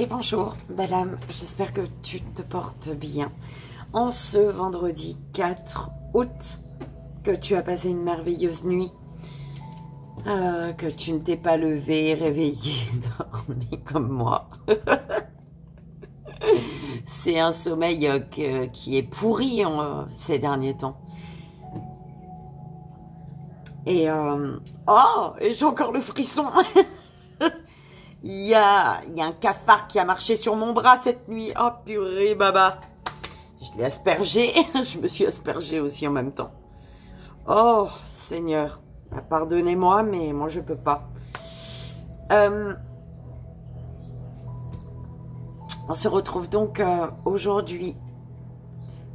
Et bonjour, belle âme, j'espère que tu te portes bien. En ce vendredi 4 août, que tu as passé une merveilleuse nuit, que tu ne t'es pas levé, réveillé, dormi comme moi. C'est un sommeil qui est pourri ces derniers temps. Et oh, et j'ai encore le frisson. Il y a un cafard qui a marché sur mon bras cette nuit. Oh purée, baba. Je l'ai aspergé. Je me suis aspergée aussi en même temps. Oh, Seigneur. Pardonnez-moi, mais moi, je peux pas. On se retrouve donc aujourd'hui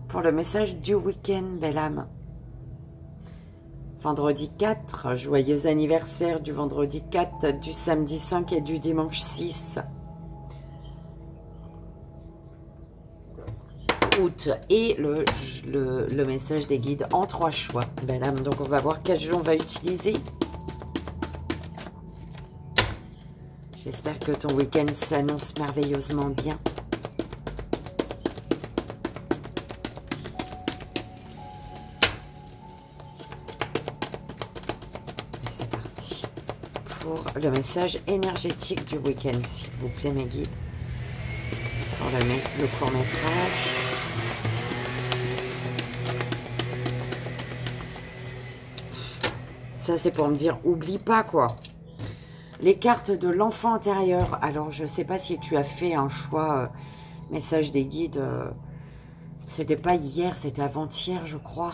pour le message du week-end, belle âme. Vendredi 4, joyeux anniversaire du vendredi 4, du samedi 5 et du dimanche 6 août. Et le message des guides en 3 choix, belle âme. Donc on va voir quel jeu on va utiliser. J'espère que ton week-end s'annonce merveilleusement bien. Le message énergétique du week-end, s'il vous plaît, mes guides. Pour le court-métrage. Ça, c'est pour me dire, oublie pas, quoi. Les cartes de l'enfant intérieur. Alors, je sais pas si tu as fait un choix message des guides. C'était pas hier, c'était avant-hier, je crois.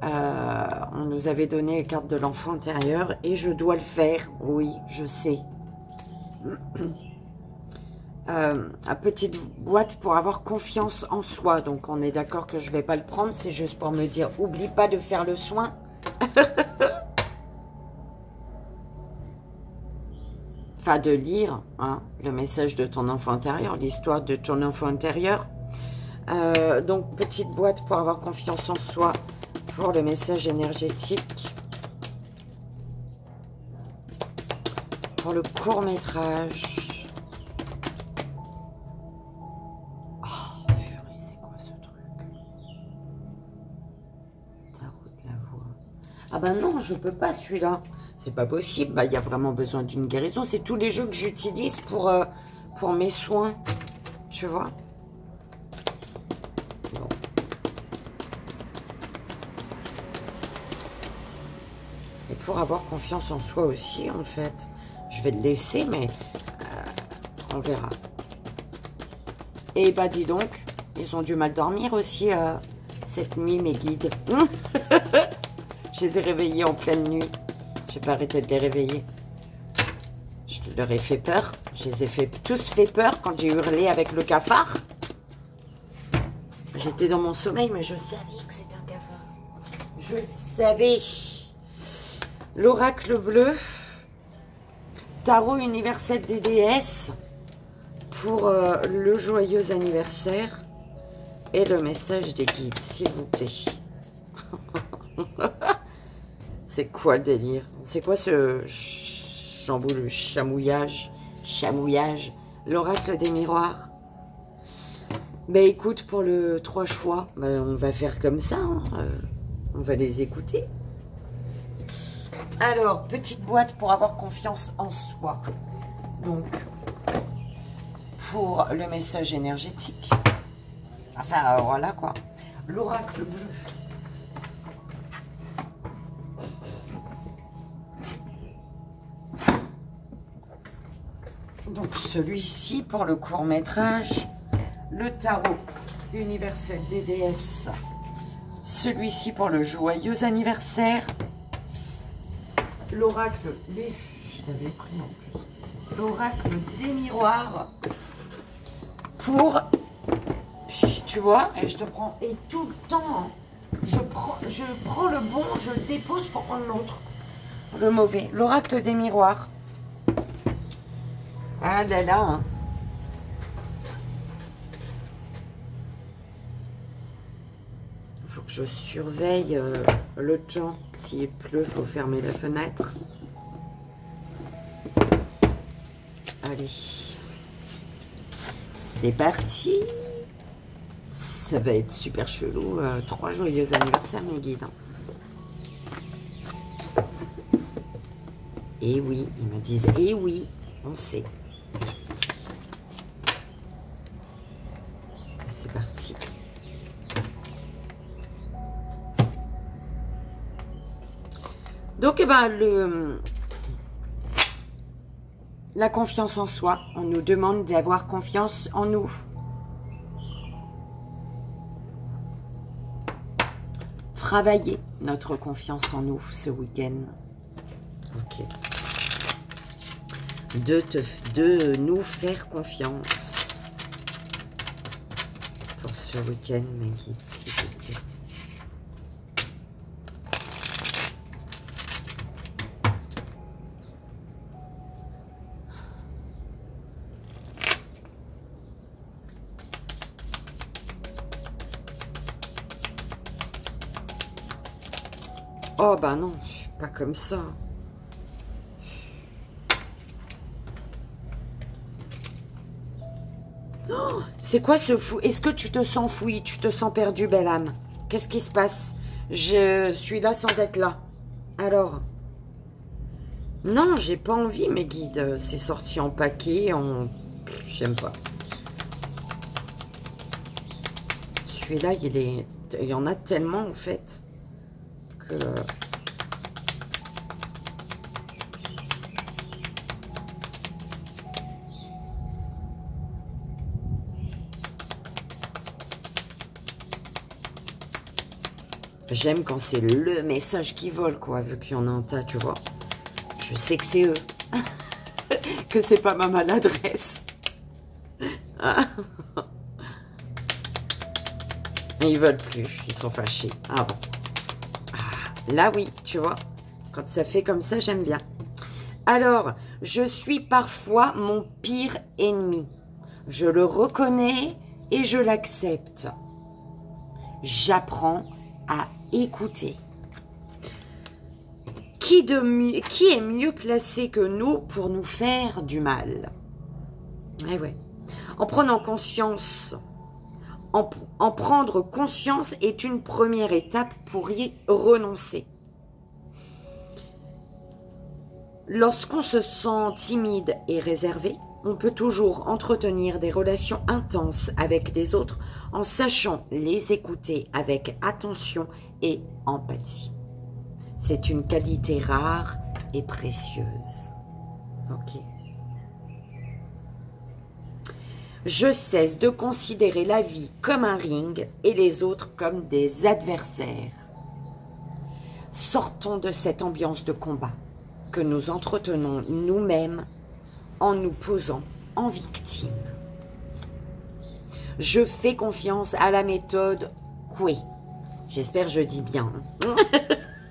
On nous avait donné les cartes de l'enfant intérieur et je dois le faire. Oui, je sais. À petite boîte pour avoir confiance en soi. Donc on est d'accord que je vais pas le prendre. C'est juste pour me dire, oublie pas de faire le soin. Enfin, de lire hein, le message de ton enfant intérieur, l'histoire de ton enfant intérieur. Donc petite boîte pour avoir confiance en soi. Pour le message énergétique, pour le court-métrage. Oh, purée, c'est quoi ce truc? Tarot de la voix. Ah ben non, je peux pas celui-là. C'est pas possible. Bah, il y a vraiment besoin d'une guérison. C'est tous les jeux que j'utilise pour mes soins. Tu vois? Bon. Et pour avoir confiance en soi aussi, en fait. Je vais le laisser, mais on verra. Et bah, dis donc, ils ont du mal dormir aussi cette nuit, mes guides. Je les ai réveillés en pleine nuit. J'ai pas arrêté de les réveiller. Je leur ai fait peur. Je les ai tous fait peur quand j'ai hurlé avec le cafard. J'étais dans mon sommeil, mais je savais que c'était un cafard. Je le savais. L'oracle bleu, tarot universel des déesses pour le joyeux anniversaire et le message des guides, s'il vous plaît. C'est quoi le délire? C'est quoi ce chamouillage? L'oracle des miroirs. Ben écoute, pour le 3 choix, ben, on va faire comme ça. Hein. On va les écouter. Alors, petite boîte pour avoir confiance en soi. Donc, pour le message énergétique. Enfin, voilà quoi. L'oracle bleu. Donc, celui-ci pour le court-métrage. Le tarot universel des déesses. Celui-ci pour le joyeux anniversaire. L'oracle des... Je l'avais pris en plus. L'oracle des miroirs. Pour... Tu vois, et je te prends... Et tout le temps, je prends le bon, je le dépose pour prendre l'autre. Le mauvais. L'oracle des miroirs. Ah là là, hein. Il faut que je surveille le temps. S'il pleut, il faut fermer la fenêtre. Allez. C'est parti. Ça va être super chelou. 3 joyeux anniversaires, mes guides. Et oui, ils me disent, et oui, on sait. C'est parti. Donc, eh ben, la confiance en soi, on nous demande d'avoir confiance en nous. Travailler notre confiance en nous ce week-end. Ok. De nous faire confiance pour ce week-end, mes guides, s'il vous plaît. Oh bah non, pas comme ça. Oh, c'est quoi ce fou? Est-ce que tu te sens fouille? Tu te sens perdu, belle âme? Qu'est-ce qui se passe? Je suis là sans être là. Alors? Non, j'ai pas envie, mes guides. C'est sorti en paquet, j'aime pas. Celui-là, il y en a tellement, en fait, que... J'aime quand c'est le message qui vole, quoi, vu qu'il y en a un tas, tu vois. Je sais que c'est eux. Que c'est pas ma maladresse. Ils veulent plus, ils sont fâchés. Ah bon. Ah, là, oui, tu vois. Quand ça fait comme ça, j'aime bien. Alors, je suis parfois mon pire ennemi. Je le reconnais et je l'accepte. J'apprends à écouter. Qui est mieux placé que nous pour nous faire du mal? Eh ouais. En prenant conscience, en prendre conscience est une première étape pour y renoncer. Lorsqu'on se sent timide et réservé, on peut toujours entretenir des relations intenses avec les autres en sachant les écouter avec attention et empathie. C'est une qualité rare et précieuse. Ok. Je cesse de considérer la vie comme un ring et les autres comme des adversaires. Sortons de cette ambiance de combat que nous entretenons nous-mêmes en nous posant en victime. Je fais confiance à la méthode Coué. J'espère que je dis bien.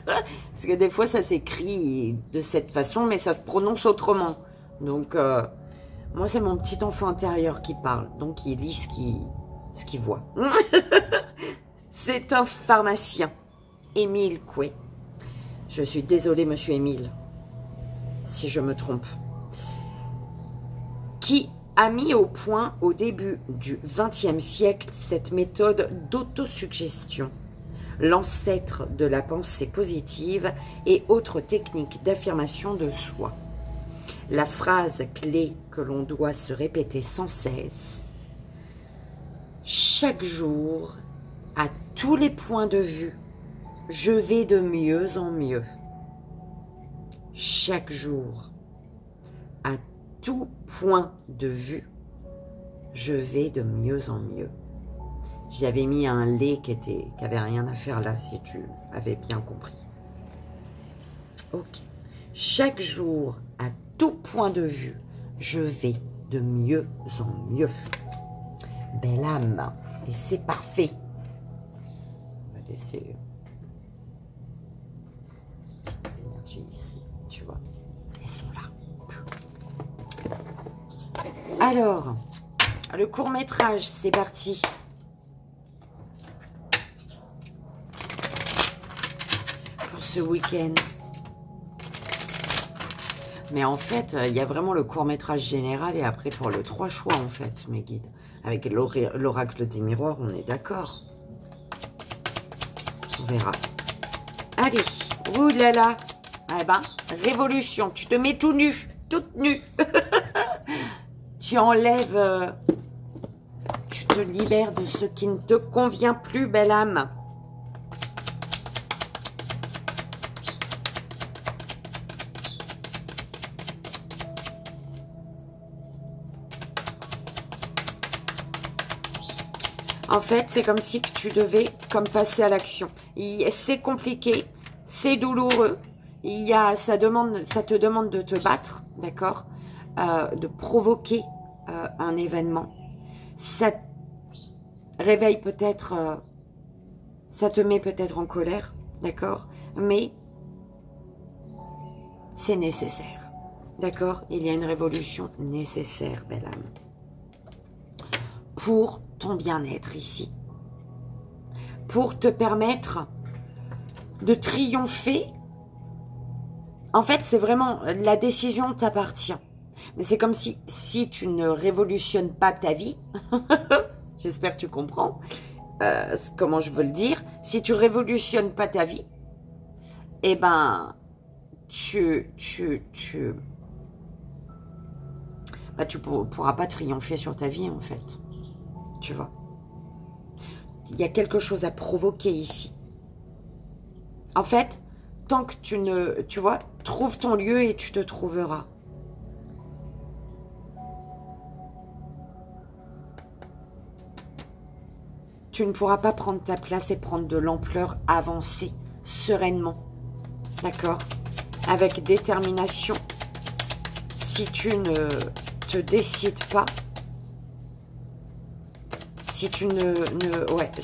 Parce que des fois, ça s'écrit de cette façon, mais ça se prononce autrement. Donc, moi, c'est mon petit enfant intérieur qui parle. Donc, il lit ce qu'il voit. C'est un pharmacien, Émile Coué. Je suis désolée, monsieur Émile, si je me trompe. Qui a mis au point au début du XXe siècle cette méthode d'autosuggestion, l'ancêtre de la pensée positive et autres techniques d'affirmation de soi. La phrase clé que l'on doit se répéter sans cesse, chaque jour, à tous les points de vue, je vais de mieux en mieux. Chaque jour, à tout point de vue, je vais de mieux en mieux. J'y avais mis un lait qui avait rien à faire là, si tu avais bien compris. Ok. Chaque jour, à tout point de vue, je vais de mieux en mieux. Belle âme. Et c'est parfait. On va laisser ces énergies ici, tu vois. Elles sont là. Alors, le court-métrage, c'est parti. Pour ce week-end. Mais en fait, il y a vraiment le court-métrage général et après pour le 3 choix, en fait, mes guides. Avec l'oracle des miroirs, on est d'accord. On verra. Allez, oulala. Eh ben, révolution. Tu te mets tout nu, toute nue. Tu enlèves... tu te libères de ce qui ne te convient plus, belle âme. En fait, c'est comme si que tu devais passer à l'action. C'est compliqué, c'est douloureux. Ça te demande de te battre, d'accord, de provoquer un événement. Ça réveille peut-être, ça te met peut-être en colère, d'accord, mais c'est nécessaire, d'accord. Il y a une révolution nécessaire, belle âme, pour ton bien-être ici, pour te permettre de triompher. En fait, c'est vraiment, la décision t'appartient. Mais c'est comme si tu ne révolutionnes pas ta vie, j'espère que tu comprends comment je veux le dire, si tu révolutionnes pas ta vie, eh ben, tu pourras pas triompher sur ta vie, en fait. Tu vois, il y a quelque chose à provoquer ici. En fait, tant que tu vois, trouve ton lieu et tu te trouveras. Tu ne pourras pas prendre ta place et prendre de l'ampleur, avancer sereinement. D'accord? Avec détermination. Si tu ne te décides pas, si tu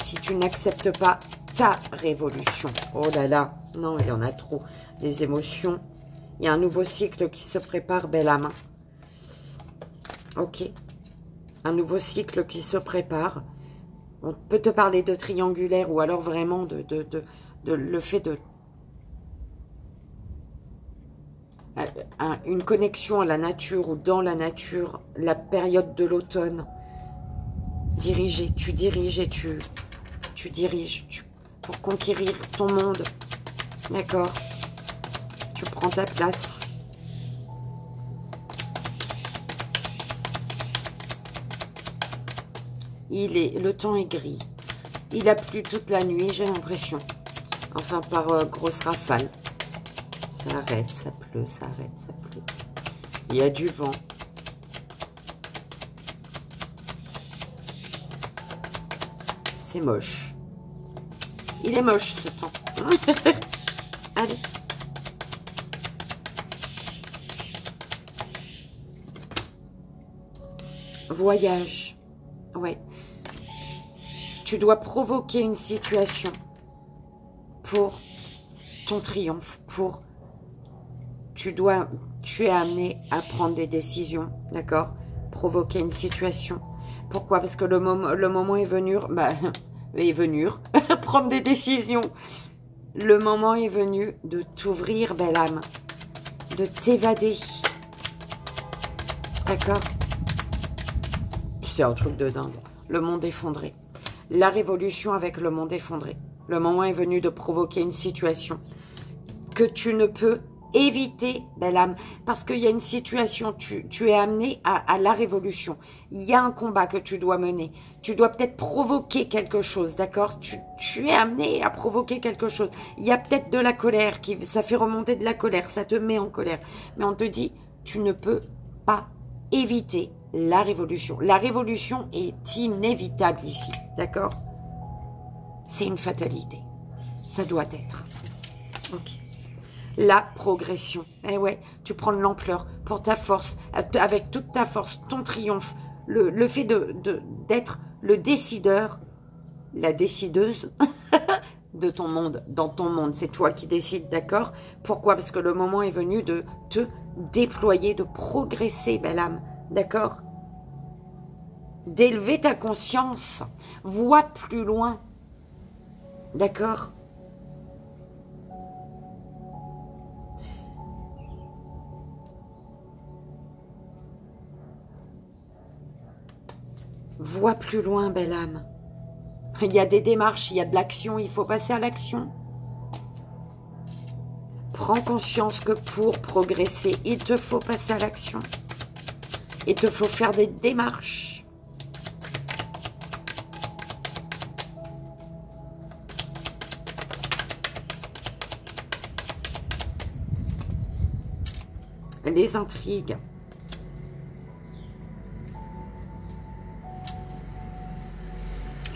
si tu n'acceptes pas ta révolution. Oh là là, non, il y en a trop. Les émotions. Il y a un nouveau cycle qui se prépare, belle âme. Ok. Un nouveau cycle qui se prépare. On peut te parler de triangulaire ou alors vraiment de le fait de... une connexion à la nature ou dans la nature, la période de l'automne. Diriger, tu diriges et tu diriges pour conquérir ton monde. D'accord? Tu prends ta place. Le temps est gris. Il a plu toute la nuit, j'ai l'impression. Enfin, par grosse rafale. Ça arrête, ça pleut, ça arrête, ça pleut. Il y a du vent. C'est moche. Il est moche, ce temps. Allez. Voyage. Ouais. Tu dois provoquer une situation pour ton triomphe, tu es amené à prendre des décisions, d'accord? Provoquer une situation. Pourquoi? Parce que le moment est venu, prendre des décisions. Le moment est venu de t'ouvrir, belle âme, de t'évader, d'accord? C'est un truc de dingue. Le monde effondré. La révolution avec le monde effondré. Le moment est venu de provoquer une situation que tu ne peux éviter, belle âme. Parce qu'il y a une situation, tu es amené à la révolution. Il y a un combat que tu dois mener. Tu dois peut-être provoquer quelque chose, d'accord? Tu es amené à provoquer quelque chose. Il y a peut-être de la colère, ça fait remonter de la colère, ça te met en colère. Mais on te dit, tu ne peux pas éviter la révolution. La révolution est inévitable ici, d'accord? C'est une fatalité. Ça doit être. Ok. La progression. Eh ouais, tu prends de l'ampleur pour ta force, avec toute ta force, ton triomphe, le fait d'être le décideur, la décideuse de ton monde, dans ton monde. C'est toi qui décides, d'accord? Pourquoi? Parce que le moment est venu de te déployer, de progresser, belle âme, d'accord? D'élever ta conscience, vois plus loin, d'accord? Vois plus loin, belle âme. Il y a des démarches, il y a de l'action, il faut passer à l'action. Prends conscience que pour progresser, il te faut passer à l'action. Il te faut faire des démarches. Les intrigues.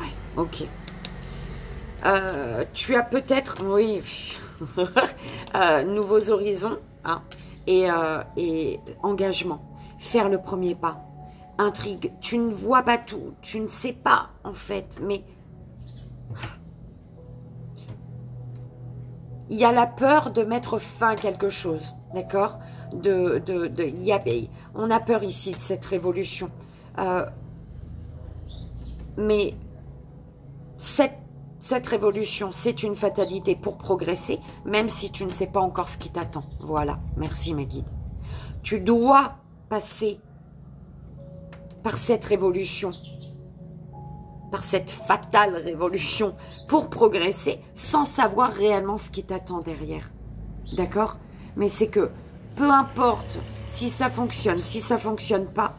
Ouais, ok. Tu as peut-être, oui, nouveaux horizons, hein, et engagement. Faire le premier pas. Intrigue. Tu ne vois pas tout. Tu ne sais pas, en fait, mais il y a la peur de mettre fin à quelque chose, d'accord? On a peur ici de cette révolution. Mais cette révolution, c'est une fatalité pour progresser, même si tu ne sais pas encore ce qui t'attend. Voilà, merci mes guides. Tu dois passer par cette révolution, par cette fatale révolution, pour progresser, sans savoir réellement ce qui t'attend derrière. D'accord? Mais c'est que, peu importe si ça fonctionne, si ça fonctionne pas,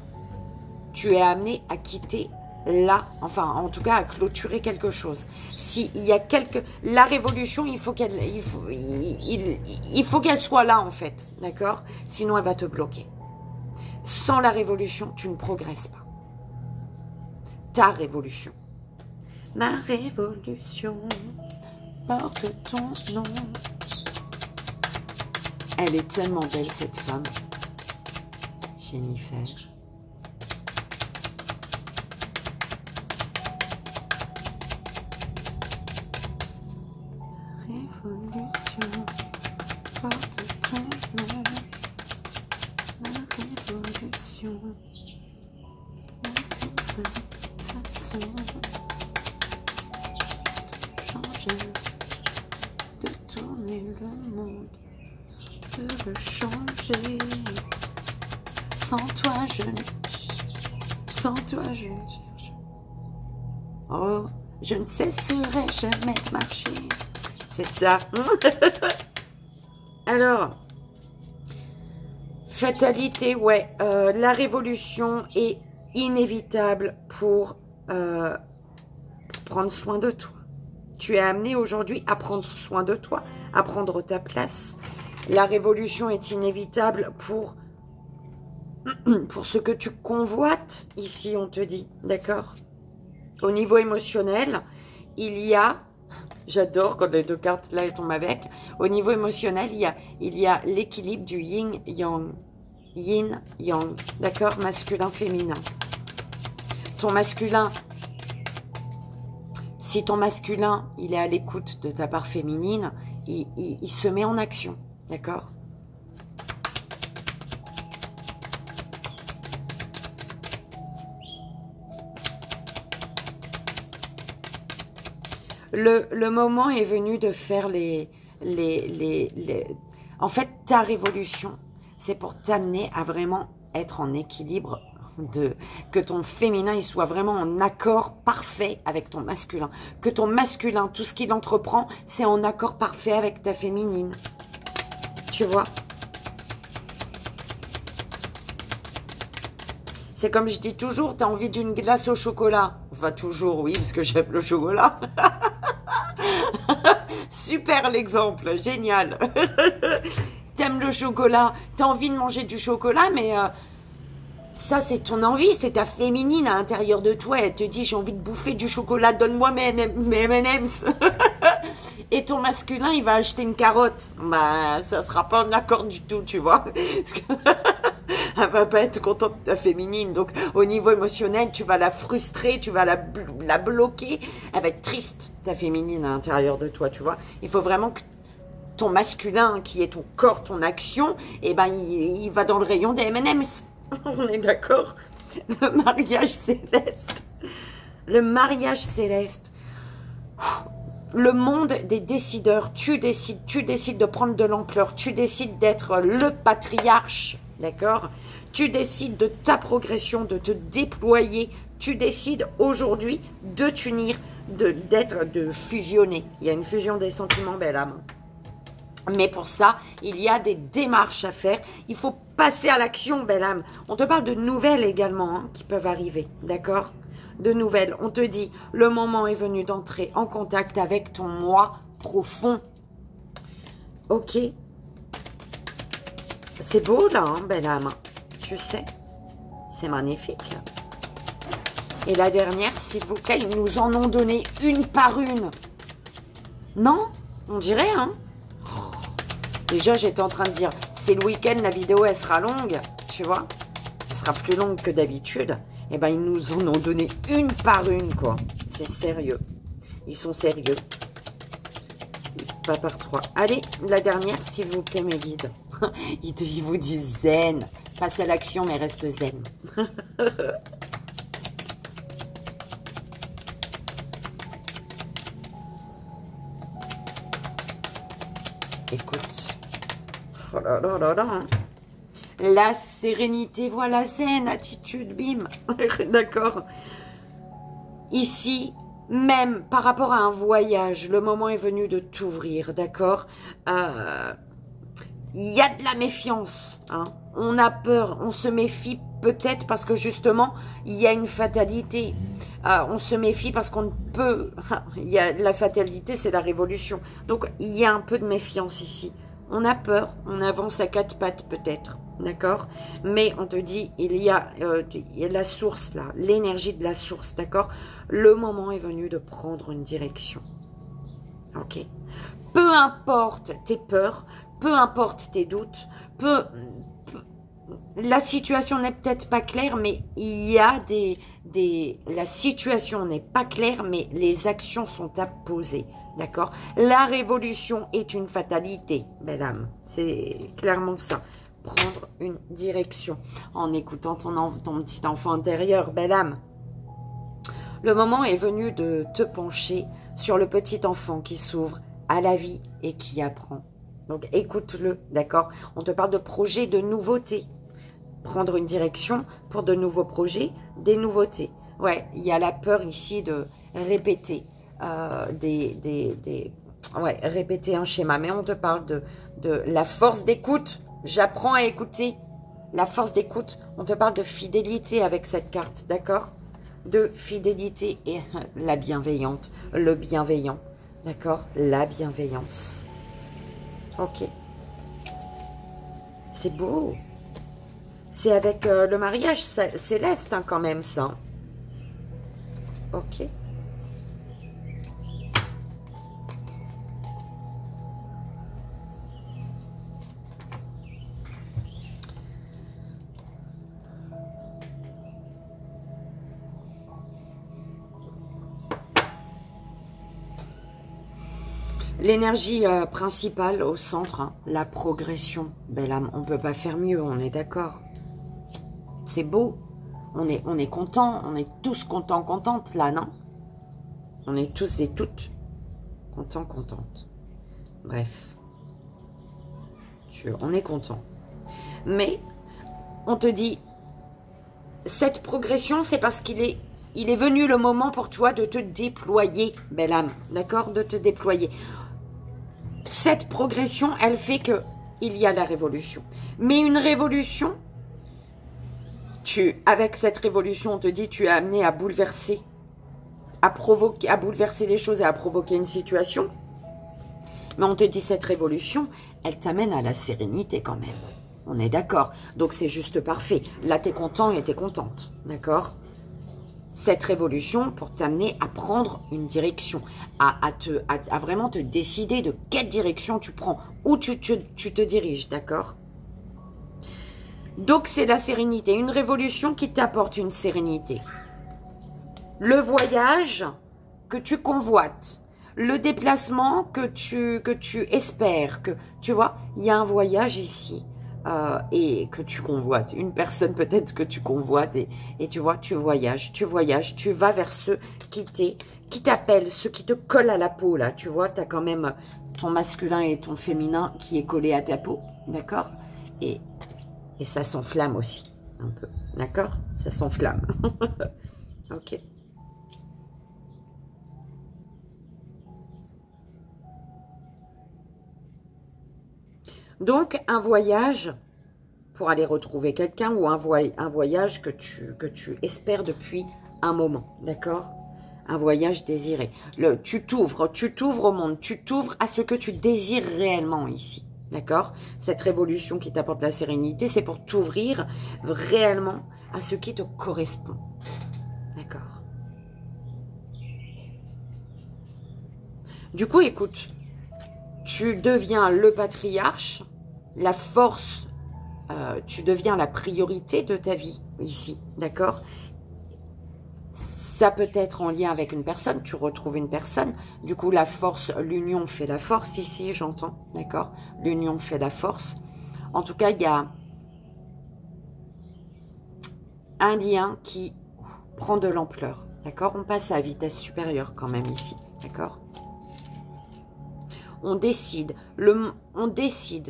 tu es amené à quitter là, enfin, en tout cas, à clôturer quelque chose. S'il y a la révolution, il faut qu'elle soit là, en fait, d'accord? Sinon, elle va te bloquer. Sans la révolution, tu ne progresses pas. Ta révolution. Ma révolution porte ton nom. Elle est tellement belle, cette femme. Jennifer. Révolution porte ton nom. Ma révolution. Façon de changer, de tourner le monde, de le changer. Sans toi je ne cherche. Oh, je ne cesserai jamais de marcher. C'est ça. Alors, fatalité, ouais. La révolution est inévitable pour prendre soin de toi. Tu es amené aujourd'hui à prendre soin de toi, à prendre ta place. La révolution est inévitable pour ce que tu convoites, ici on te dit, d'accord? Au niveau émotionnel, il y a, j'adore quand les deux cartes là elles tombent avec, au niveau émotionnel, il y a l'équilibre du yin-yang. Yin-yang, d'accord? Masculin-féminin. Ton masculin, si ton masculin, il est à l'écoute de ta part féminine, il se met en action, d'accord? Le moment est venu de faire En fait, ta révolution, c'est pour t'amener à vraiment être en équilibre, que ton féminin il soit vraiment en accord parfait avec ton masculin. Que ton masculin, tout ce qu'il entreprend, c'est en accord parfait avec ta féminine. Tu vois? C'est comme je dis toujours, tu as envie d'une glace au chocolat. Enfin, toujours, oui, parce que j'aime le chocolat. Super l'exemple, génial. T'aimes le chocolat, t'as envie de manger du chocolat, mais ça c'est ton envie, c'est ta féminine à l'intérieur de toi. Elle te dit j'ai envie de bouffer du chocolat, donne-moi mes M&M's. Et ton masculin il va acheter une carotte. Bah ça sera pas en accord du tout, tu vois. Parce que elle va pas être contente de ta féminine. Donc au niveau émotionnel, tu vas la frustrer, tu vas la bloquer. Elle va être triste, ta féminine à l'intérieur de toi, tu vois. Il faut vraiment que ton masculin, qui est ton corps, ton action, eh ben il va dans le rayon des M&M's. On est d'accord? Le mariage céleste. Le mariage céleste. Le monde des décideurs. Tu décides de prendre de l'ampleur. Tu décides d'être le patriarche. D'accord? Tu décides de ta progression, de te déployer tu décides aujourd'hui de t'unir, de fusionner. Il y a une fusion des sentiments, belle âme. Mais pour ça, il y a des démarches à faire. Il faut passer à l'action, belle âme. On te parle de nouvelles également hein, qui peuvent arriver, d'accord? De nouvelles. On te dit, le moment est venu d'entrer en contact avec ton moi profond. Ok. C'est beau là, hein, belle âme. Tu sais, c'est magnifique. Et la dernière, s'il vous plaît, ils nous en ont donné une par une. Non? On dirait, hein? Déjà, j'étais en train de dire, c'est le week-end, la vidéo, elle sera longue, tu vois. Elle sera plus longue que d'habitude. Eh ben, ils nous en ont donné une par une, quoi. C'est sérieux. Ils sont sérieux. Pas par trois. Allez, la dernière, s'il vous plaît, mes guides. Ils vous disent zen. Passe à l'action, mais reste zen. Écoute. Oh là là là là. Hein. La sérénité, voilà, zen, attitude, bim. D'accord. Ici, même par rapport à un voyage, le moment est venu de t'ouvrir, d'accord. Il y a de la méfiance. Hein. On a peur, on se méfie peut-être parce que justement, il y a une fatalité. On se méfie parce qu'on peut... Il y a la fatalité, c'est la révolution. Donc, il y a un peu de méfiance ici. On a peur, on avance à quatre pattes peut-être, d'accord? Mais on te dit, il y a la source là, l'énergie de la source, d'accord? Le moment est venu de prendre une direction, ok? Peu importe tes peurs, peu importe tes doutes, la situation n'est peut-être pas claire, mais il y a la situation n'est pas claire, mais les actions sont à poser. D'accord? La révolution est une fatalité, belle âme. C'est clairement ça. Prendre une direction en écoutant ton petit enfant intérieur, belle âme. Le moment est venu de te pencher sur le petit enfant qui s'ouvre à la vie et qui apprend. Donc, écoute-le, d'accord? On te parle de projets, de nouveautés. Prendre une direction pour de nouveaux projets, des nouveautés. Ouais, il y a la peur ici de répéter. Répéter un schéma, mais on te parle de la force d'écoute. J'apprends à écouter. La force d'écoute, on te parle de fidélité avec cette carte, d'accord? De fidélité et la bienveillante, le bienveillant, d'accord? La bienveillance. Ok. C'est beau. C'est avec le mariage céleste hein, quand même ça. Ok. L'énergie principale au centre, hein, la progression. Belle âme, on ne peut pas faire mieux, on est d'accord. C'est beau. On est content, on est tous contents, contentes là, non? On est tous et toutes contents, contentes. Bref. On est content. Mais, on te dit, cette progression, c'est parce qu'il est venu le moment pour toi de te déployer, belle âme. D'accord? De te déployer. Cette progression, elle fait que il y a la révolution. Mais une révolution, avec cette révolution, on te dit, tu es amené à bouleverser, à bouleverser les choses et à provoquer une situation. Mais on te dit, cette révolution, elle t'amène à la sérénité quand même. On est d'accord. Donc, c'est juste parfait. Là, tu es content et tu es contente. D'accord? Cette révolution pour t'amener à prendre une direction, à vraiment te décider de quelle direction tu prends, où tu te diriges, d'accord? Donc, c'est la sérénité. Une révolution qui t'apporte une sérénité. Le voyage que tu convoites. Le déplacement que tu espères. Tu vois, il y a un voyage ici. Et que tu convoites. Une personne peut-être que tu convoites. Et tu vois, tu voyages. Tu vas vers ceux qui t'appellent, ceux qui te collent à la peau. Là, tu vois, tu as quand même ton masculin et ton féminin qui est collé à ta peau. D'accord? Et ça s'enflamme aussi, un peu. D'accord? Ça s'enflamme. Ok. Donc, un voyage pour aller retrouver quelqu'un ou un voyage que tu espères depuis un moment, d'accord? Un voyage désiré. Tu t'ouvres au monde, tu t'ouvres à ce que tu désires réellement ici, d'accord? Cette révolution qui t'apporte la sérénité, c'est pour t'ouvrir réellement à ce qui te correspond, d'accord? Du coup, écoute, tu deviens le patriarche, la force, tu deviens la priorité de ta vie ici, d'accord? Ça peut être en lien avec une personne, tu retrouves une personne. Du coup, la force, l'union fait la force ici, j'entends, d'accord? L'union fait la force. En tout cas, il y a un lien qui prend de l'ampleur, d'accord? On passe à vitesse supérieure quand même ici, d'accord? On décide,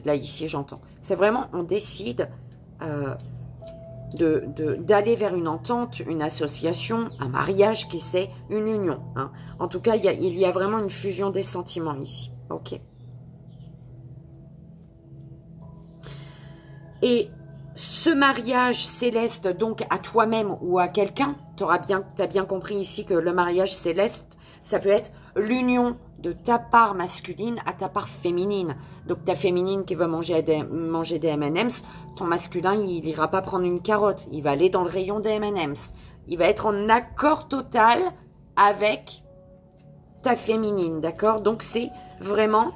là ici, j'entends. C'est vraiment, on décide d'aller vers une entente, une association, un mariage, qui c'est une union. Hein. En tout cas, il y a vraiment une fusion des sentiments ici. Ok. Et ce mariage céleste, donc à toi-même ou à quelqu'un, tu as bien compris ici que le mariage céleste, ça peut être l'union de ta part masculine à ta part féminine. Donc ta féminine qui veut manger des M&M's, ton masculin, il n'ira pas prendre une carotte, il va aller dans le rayon des M&M's. Il va être en accord total avec ta féminine, d'accord? Donc c'est vraiment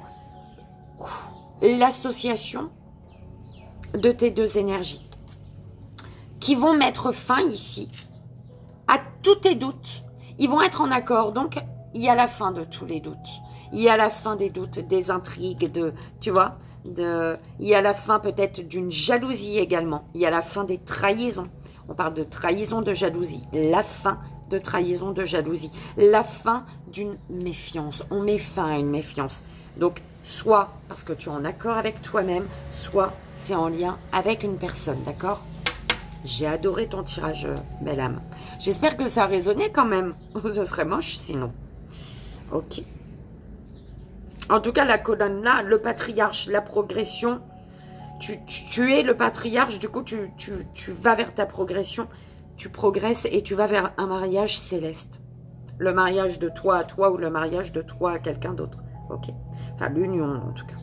l'association de tes deux énergies qui vont mettre fin ici à tous tes doutes. Ils vont être en accord, donc il y a la fin de tous les doutes. Il y a la fin des doutes, des intrigues, tu vois, il y a la fin peut-être d'une jalousie également. Il y a la fin des trahisons. On parle de trahison, de jalousie. La fin de trahison, de jalousie. La fin d'une méfiance. On met fin à une méfiance. Donc, soit parce que tu es en accord avec toi-même, soit c'est en lien avec une personne, d'accord? J'ai adoré ton tirage, belle âme. J'espère que ça a résonné quand même. Ce serait moche sinon. Ok. En tout cas, la colonne là, le patriarche, la progression. Tu es le patriarche, du coup, tu vas vers ta progression. Tu progresses et tu vas vers un mariage céleste. Le mariage de toi à toi ou le mariage de toi à quelqu'un d'autre. Ok. Enfin, l'union en tout cas.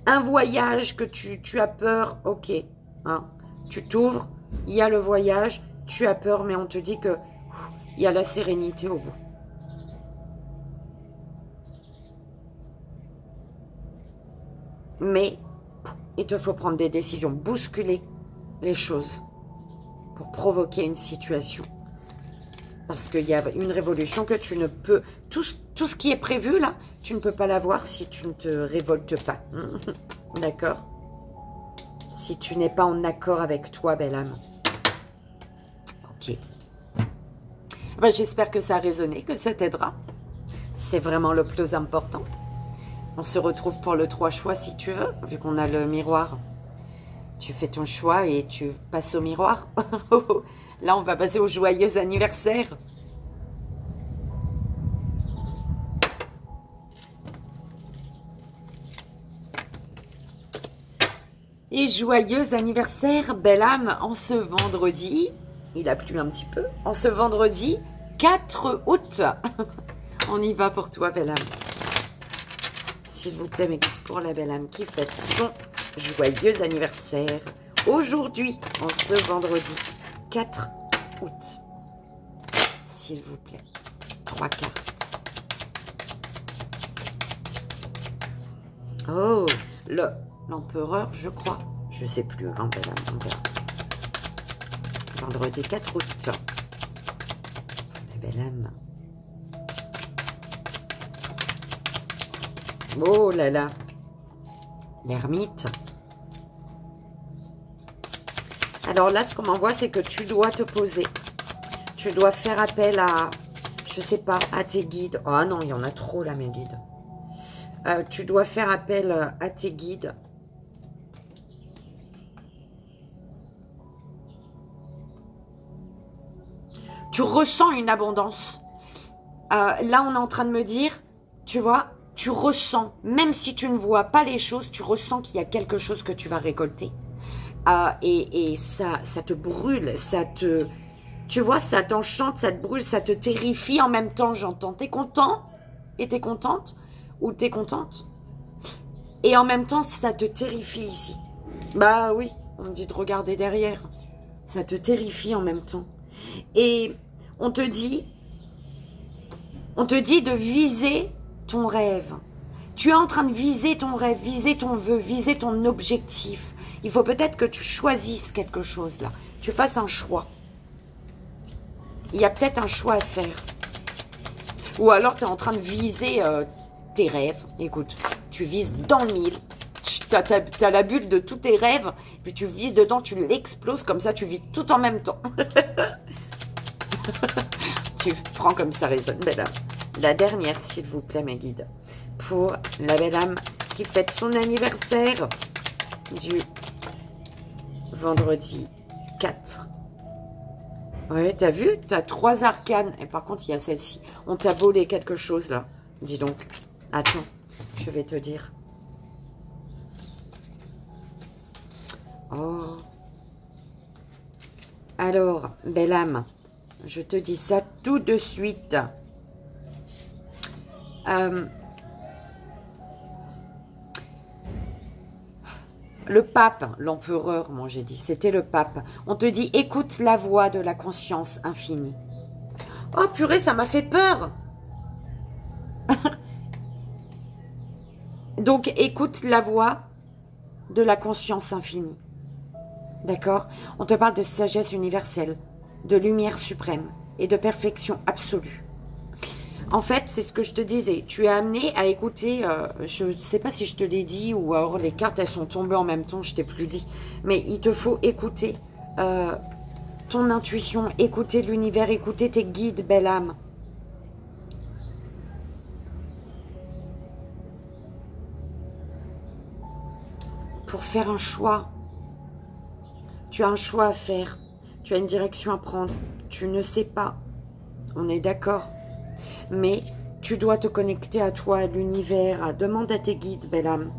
Un voyage que tu as peur, ok. Hein, tu t'ouvres, il y a le voyage, tu as peur, mais on te dit que il y a la sérénité au bout. Mais il te faut prendre des décisions, bousculer les choses pour provoquer une situation. Parce qu'il y a une révolution que tu ne peux... Tout ce qui est prévu, là, tu ne peux pas l'avoir si tu ne te révoltes pas. D'accord? Si tu n'es pas en accord avec toi, belle âme. Ok. Ben, j'espère que ça a résonné, que ça t'aidera. C'est vraiment le plus important. On se retrouve pour le 3 choix si tu veux, vu qu'on a le miroir. Tu fais ton choix et tu passes au miroir. Là, on va passer au joyeux anniversaire. Et joyeux anniversaire, belle âme, en ce vendredi. Il a plu un petit peu. En ce vendredi 4 août. On y va pour toi, belle âme. S'il vous plaît, mais pour la belle âme qui fête son joyeux anniversaire. Aujourd'hui, en ce vendredi 4 août. S'il vous plaît. 3 cartes. Oh, l'empereur, je crois. Je sais plus, hein, belle âme, on verra. Vendredi 4 août. La belle âme. Oh là là. L'ermite. Alors là, ce qu'on m'envoie, c'est que tu dois te poser. Tu dois faire appel à, je sais pas, à tes guides. Oh non, il y en a trop là, mes guides. Tu dois faire appel à tes guides. Tu ressens une abondance. Là, on est en train de me dire, tu vois, tu ressens, même si tu ne vois pas les choses, tu ressens qu'il y a quelque chose que tu vas récolter. Et ça te brûle, tu vois, ça t'enchante, ça te brûle, ça te terrifie en même temps, j'entends. T'es content et t'es contente ou t'es contente et en même temps, ça te terrifie ici. Bah oui, on me dit de regarder derrière. Ça te terrifie en même temps. Et on te dit de viser ton rêve. Tu es en train de viser ton rêve, viser ton vœu, viser ton objectif. Il faut peut-être que tu choisisses quelque chose là. Tu fasses un choix. Il y a peut-être un choix à faire. Ou alors tu es en train de viser tes rêves. Écoute, tu vises dans le mille. Tu as la bulle de tous tes rêves. Puis tu vises dedans, tu l'exploses. Comme ça, tu vis tout en même temps. Tu prends comme ça résonne, belle âme. La dernière, s'il vous plaît, mes guides. Pour la belle âme qui fête son anniversaire du vendredi 4. Ouais, t'as vu? T'as 3 arcanes. Et par contre, il y a celle-ci. On t'a volé quelque chose, là. Dis donc. Attends, je vais te dire. Oh. Alors, belle âme, je te dis ça tout de suite. Le pape, l'empereur, moi j'ai dit, c'était le pape. On te dit, écoute la voix de la conscience infinie. Oh purée, ça m'a fait peur. Donc, écoute la voix de la conscience infinie. D'accord? On te parle de sagesse universelle, de lumière suprême et de perfection absolue. En fait, c'est ce que je te disais. Tu es amené à écouter, je ne sais pas si je te l'ai dit ou alors les cartes, elles sont tombées en même temps, je t'ai plus dit. Mais il te faut écouter ton intuition, écouter l'univers, écouter tes guides, belle âme. Pour faire un choix. Tu as un choix à faire. Tu as une direction à prendre. Tu ne sais pas. On est d'accord. Mais tu dois te connecter à toi, à l'univers. Demande à tes guides, belle âme.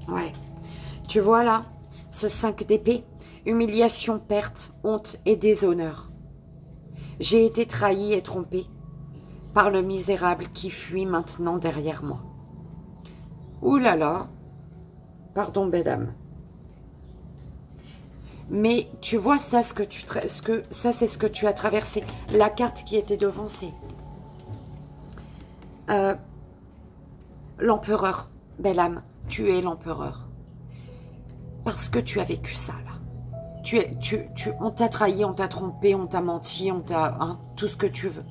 Ouais. Tu vois là, ce 5 d'épée. Humiliation, perte, honte et déshonneur. J'ai été trahi et trompé par le misérable qui fuit maintenant derrière moi. Ouh là là, pardon belle âme. Mais tu vois ça, ça c'est ce que tu as traversé. La carte qui était devancée. L'empereur, belle âme, tu es l'empereur. Parce que tu as vécu ça là. On t'a trahi, on t'a trompé, on t'a menti, on t'a... Hein, tout ce que tu veux.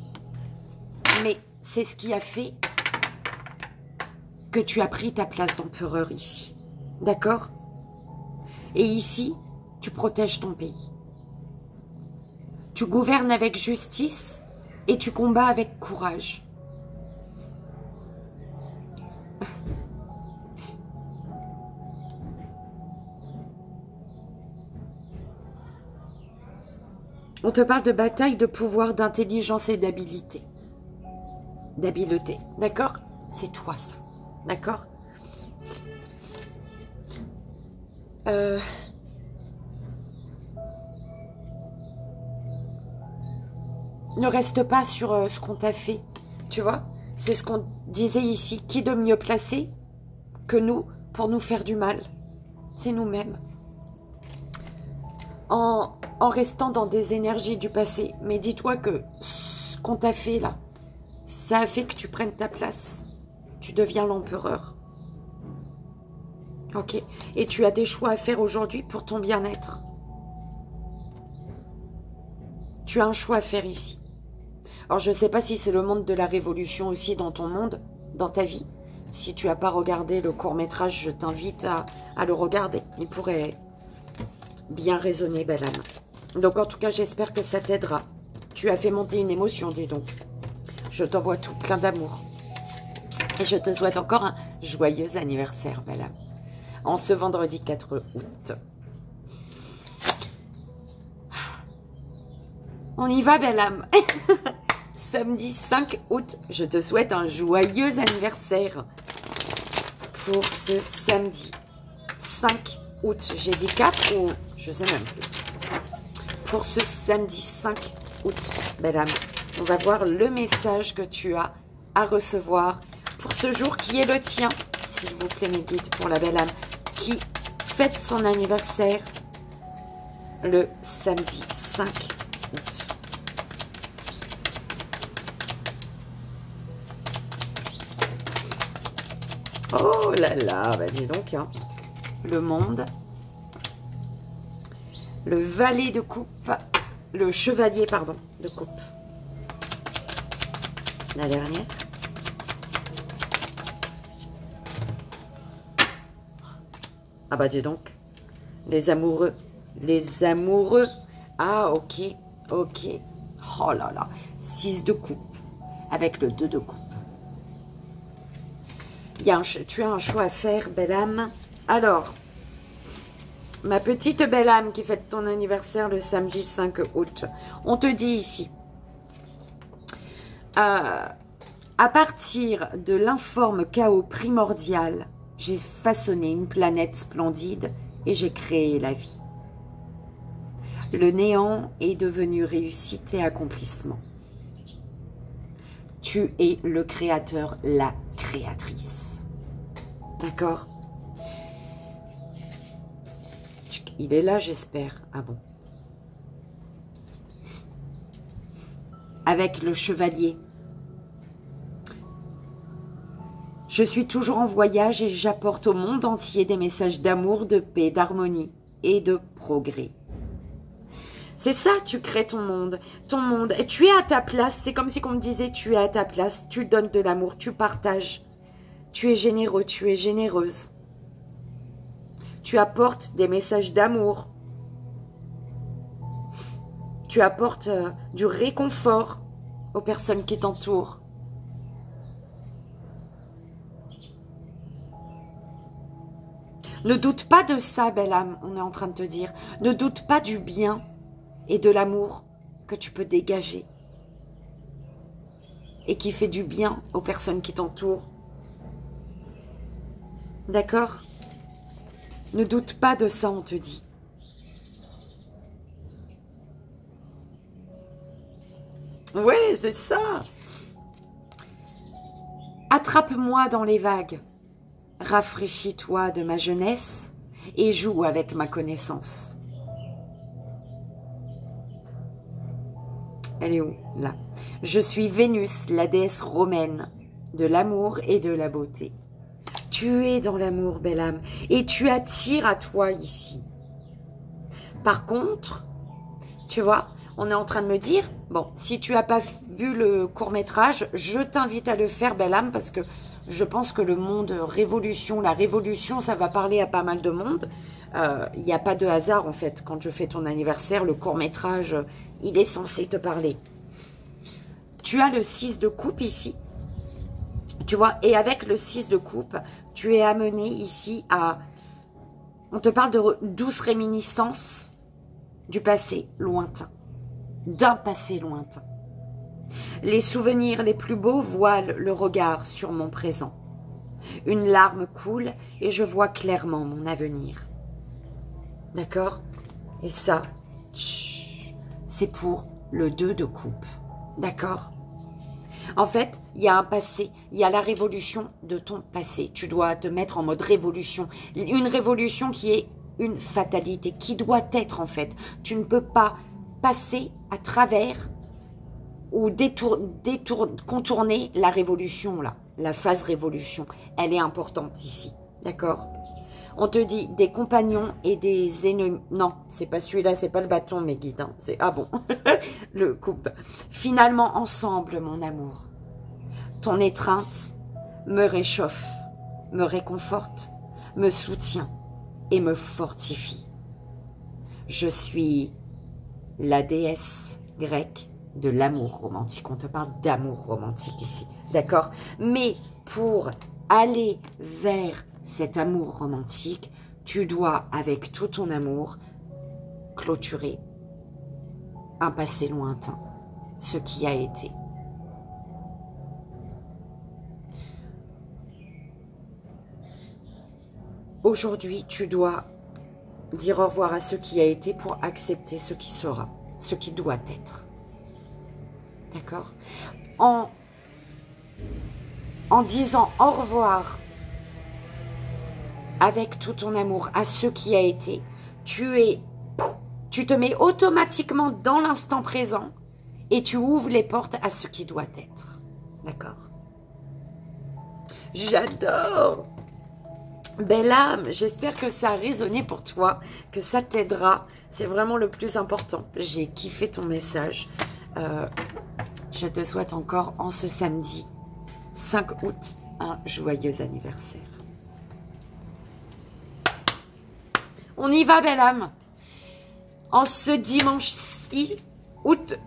Mais c'est ce qui a fait que tu as pris ta place d'empereur ici. D'accord? Et ici, tu protèges ton pays. Tu gouvernes avec justice et tu combats avec courage. On te parle de bataille, de pouvoir, d'intelligence et d'habileté. D'habileté, d'accord? C'est toi ça, d'accord? Ne reste pas sur ce qu'on t'a fait, tu vois? C'est ce qu'on disait ici. Qui de mieux placé que nous pour nous faire du mal? C'est nous-mêmes. En restant dans des énergies du passé. Mais dis-toi que ce qu'on t'a fait là, ça a fait que tu prennes ta place. Tu deviens l'empereur. Ok. Et tu as des choix à faire aujourd'hui pour ton bien-être. Tu as un choix à faire ici. Alors je ne sais pas si c'est le monde de la révolution aussi dans ton monde, dans ta vie. Si tu n'as pas regardé le court-métrage, je t'invite à le regarder. Il pourrait bien résonner, belle âme. Donc en tout cas, j'espère que ça t'aidera. Tu as fait monter une émotion, dis donc. Je t'envoie tout plein d'amour. Et je te souhaite encore un joyeux anniversaire, belle âme. En ce vendredi 4 août. On y va, belle âme. Samedi 5 août, je te souhaite un joyeux anniversaire. Pour ce samedi 5 août, j'ai dit 4 ou je sais même plus. Pour ce samedi 5 août, belle âme, on va voir le message que tu as à recevoir pour ce jour qui est le tien, s'il vous plaît mes guides, pour la belle âme qui fête son anniversaire le samedi 5 août. Oh là là, bah dis donc, hein. Le monde, le valet de coupe, le chevalier, pardon, de coupe. La dernière. Ah bah dis donc, les amoureux, les amoureux. Ah ok, ok. Oh là là, 6 de coupe avec le 2 de coupe. Tu as un choix à faire, belle âme. Alors, ma petite belle âme qui fête ton anniversaire le samedi 5 août, on te dit ici, à partir de l'informe chaos primordial, j'ai façonné une planète splendide et j'ai créé la vie. Le néant est devenu réussite et accomplissement. Tu es le créateur, la créatrice. D'accord? Il est là, j'espère. Ah bon. Avec le chevalier. Je suis toujours en voyage et j'apporte au monde entier des messages d'amour, de paix, d'harmonie et de progrès. C'est ça, tu crées ton monde. Ton monde. Et tu es à ta place. C'est comme si on me disait, tu es à ta place. Tu donnes de l'amour, tu partages. Tu es généreux, tu es généreuse. Tu apportes des messages d'amour. Tu apportes du réconfort aux personnes qui t'entourent. Ne doute pas de ça, belle âme, on est en train de te dire. Ne doute pas du bien et de l'amour que tu peux dégager. Et qui fait du bien aux personnes qui t'entourent. D'accord? Ne doute pas de ça, on te dit. Ouais, c'est ça. Attrape-moi dans les vagues. Rafraîchis-toi de ma jeunesse et joue avec ma connaissance. Elle est où? Là. Je suis Vénus, la déesse romaine de l'amour et de la beauté. Tu es dans l'amour, belle âme, et tu attires à toi ici. Par contre, tu vois, on est en train de me dire, bon, si tu n'as pas vu le court-métrage, je t'invite à le faire, belle âme, parce que je pense que le monde révolution, la révolution, ça va parler à pas mal de monde. Il n'y a pas de hasard, en fait. Quand je fais ton anniversaire, le court-métrage, il est censé te parler. Tu as le 6 de coupe ici. Tu vois, et avec le 6 de coupe, tu es amené ici à... On te parle de douces réminiscences du passé lointain. D'un passé lointain. Les souvenirs les plus beaux voilent le regard sur mon présent. Une larme coule et je vois clairement mon avenir. D'accord? Et ça, c'est pour le 2 de coupe. D'accord? En fait, il y a un passé, il y a la révolution de ton passé. Tu dois te mettre en mode révolution. Une révolution qui est une fatalité, qui doit être en fait. Tu ne peux pas passer à travers ou contourner la révolution, là. La phase révolution. Elle est importante ici. D'accord? On te dit des compagnons et des ennemis. Non, c'est pas celui-là, c'est pas le bâton, mes guides. Hein. Ah bon, le coupe. Finalement, ensemble, mon amour. Ton étreinte me réchauffe, me réconforte, me soutient et me fortifie. Je suis la déesse grecque de l'amour romantique. On te parle d'amour romantique ici, d'accord? Mais pour aller vers cet amour romantique, tu dois, avec tout ton amour, clôturer un passé lointain, ce qui a été. Aujourd'hui, tu dois dire au revoir à ce qui a été pour accepter ce qui sera, ce qui doit être. D'accord? En disant au revoir avec tout ton amour à ce qui a été, tu te mets automatiquement dans l'instant présent et tu ouvres les portes à ce qui doit être. D'accord? J'adore! Belle âme, j'espère que ça a résonné pour toi, que ça t'aidera. C'est vraiment le plus important. J'ai kiffé ton message. Je te souhaite encore en ce samedi 5 août un joyeux anniversaire. On y va, belle âme. En ce dimanche 6 août,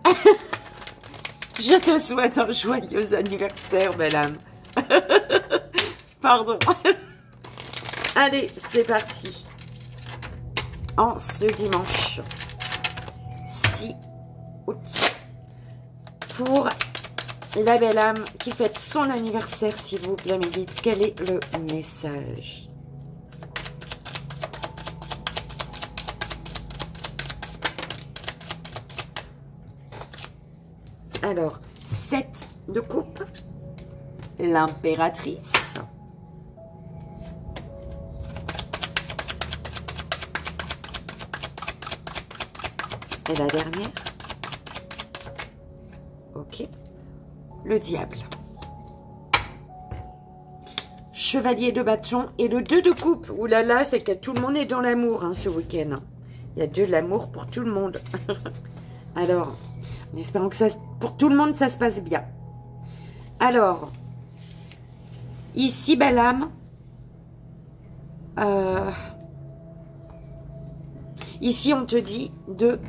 je te souhaite un joyeux anniversaire, belle âme. Pardon. Allez, c'est parti. En ce dimanche 6 août, pour la belle âme qui fête son anniversaire, s'il vous plaît, mes guides, quel est le message? Alors, 7 de coupe, l'impératrice. Et la dernière. Ok. Le diable. Chevalier de bâton et le 2 de coupe. Ouh là là, c'est que tout le monde est dans l'amour hein, ce week-end. Il y a de l'amour pour tout le monde. Alors, en espérant que ça, pour tout le monde, ça se passe bien. Alors, ici, belle âme. Ici, on te dit de...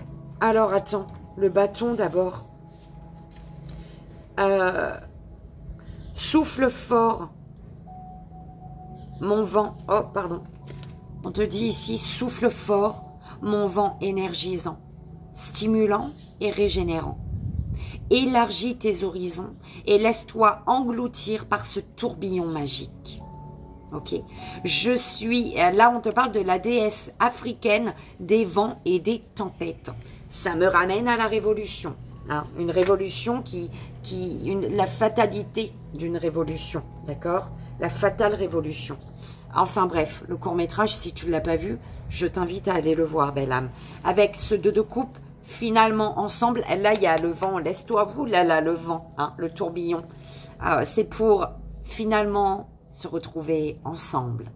Alors, attends, le bâton d'abord. Souffle fort. Mon vent... Oh, pardon. On te dit ici, souffle fort, mon vent énergisant, stimulant et régénérant. Élargis tes horizons et laisse-toi engloutir par ce tourbillon magique. Ok, je suis, là on te parle de la déesse africaine des vents et des tempêtes. Ça me ramène à la révolution, hein, une révolution la fatalité d'une révolution, d'accord? La fatale révolution. Enfin bref, le court-métrage, si tu ne l'as pas vu, je t'invite à aller le voir, belle âme. Avec ce 2 de coupe, finalement ensemble, là il y a le vent, laisse-toi vous, là le vent, hein, le tourbillon. C'est pour finalement se retrouver ensemble.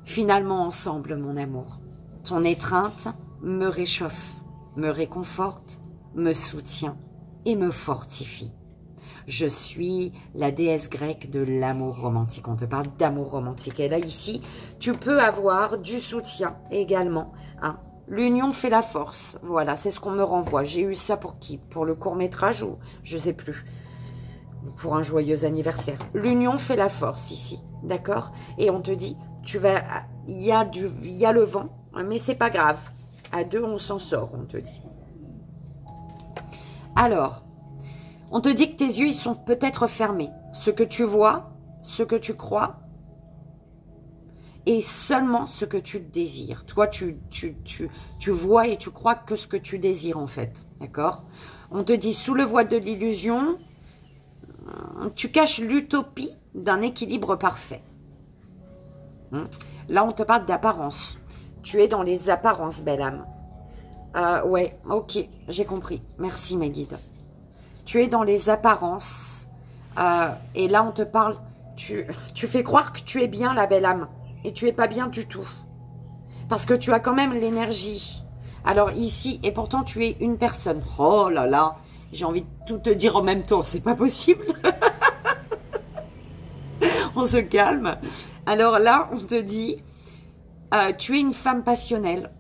Finalement ensemble, mon amour. Ton étreinte me réchauffe, me réconforte, me soutient et me fortifie. Je suis la déesse grecque de l'amour romantique. On te parle d'amour romantique. Et là, ici, tu peux avoir du soutien également. Hein. L'union fait la force. Voilà, c'est ce qu'on me renvoie. J'ai eu ça pour qui? Pour le court-métrage ou je ne sais plus. Pour un joyeux anniversaire. L'union fait la force ici. D'accord? Et on te dit, il y a le vent, mais c'est pas grave. À 2, on s'en sort, on te dit. Alors, on te dit que tes yeux, ils sont peut-être fermés. Ce que tu vois, ce que tu crois, et seulement ce que tu désires. Toi, tu vois et tu crois que ce que tu désires, en fait. D'accord? On te dit, sous le voile de l'illusion, tu caches l'utopie d'un équilibre parfait. Là, on te parle d'apparence. Tu es dans les apparences, belle âme. Ouais, ok, j'ai compris. Merci, mes guides. Tu es dans les apparences. Et là, on te parle... Tu fais croire que tu es bien, la belle âme. Et tu es pas bien du tout. Parce que tu as quand même l'énergie. Alors ici, et pourtant, tu es une personne. Oh là là, j'ai envie de tout te dire en même temps. C'est pas possible. On se calme. Alors là, on te dit... tu es une femme passionnelle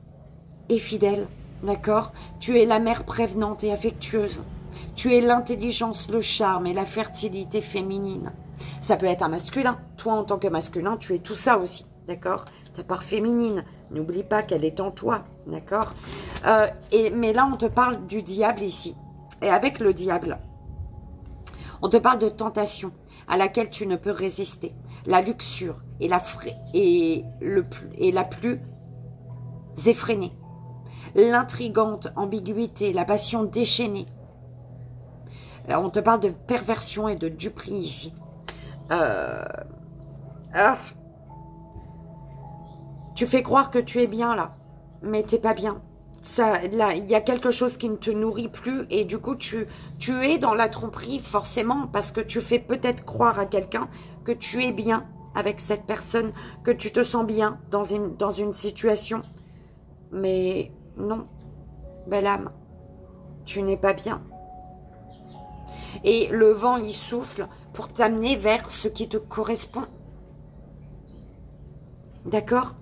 et fidèle D'accord? Tu es la mère prévenante et affectueuse. Tu es l'intelligence, le charme et la fertilité féminine. Ça peut être un masculin. Toi, en tant que masculin, tu es tout ça aussi. D'accord? Ta part féminine. N'oublie pas qu'elle est en toi. D'accord? Mais là, on te parle du diable ici. Et avec le diable, on te parle de tentation à laquelle tu ne peux résister. La luxure et la plus effrénée. L'intrigante ambiguïté, la passion déchaînée. Là, on te parle de perversion et de duperie ici. Tu fais croire que tu es bien là, mais t'es pas bien. Là, il y a quelque chose qui ne te nourrit plus et du coup, tu es dans la tromperie forcément parce que tu fais peut-être croire à quelqu'un que tu es bien avec cette personne, que tu te sens bien dans une situation. Mais non, belle âme, tu n'es pas bien. Et le vent, il souffle pour t'amener vers ce qui te correspond. D'accord ?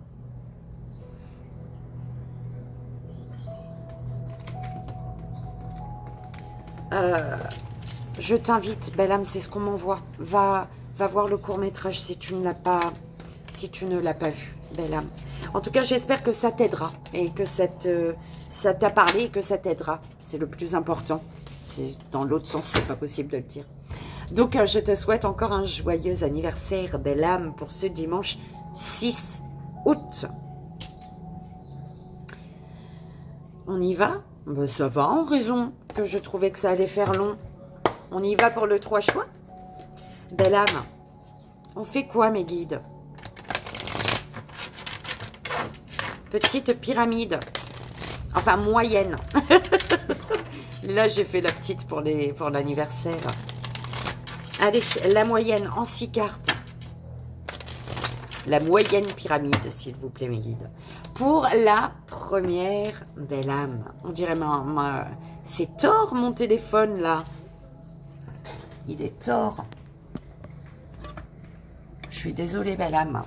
Je t'invite, belle âme, c'est ce qu'on m'envoie. Va voir le court-métrage si tu ne l'as pas vu, belle âme. En tout cas, j'espère que ça t'aidera et que ça t'a parlé et que ça t'aidera. C'est le plus important. Dans l'autre sens, c'est pas possible de le dire. Donc, je te souhaite encore un joyeux anniversaire, belle âme, pour ce dimanche 6 août. On y va? Ben, ça va, en raison que je trouvais que ça allait faire long. On y va pour le 3 choix? Belle âme, on fait quoi, mes guides? Petite pyramide. Enfin, moyenne. Là, j'ai fait la petite pour l'anniversaire. Allez, la moyenne en 6 cartes. La moyenne pyramide, s'il vous plaît, mes guides. Pour la première belle âme. On dirait, c'est tort, mon téléphone, là. Il est tort. Je suis désolée, belle âme.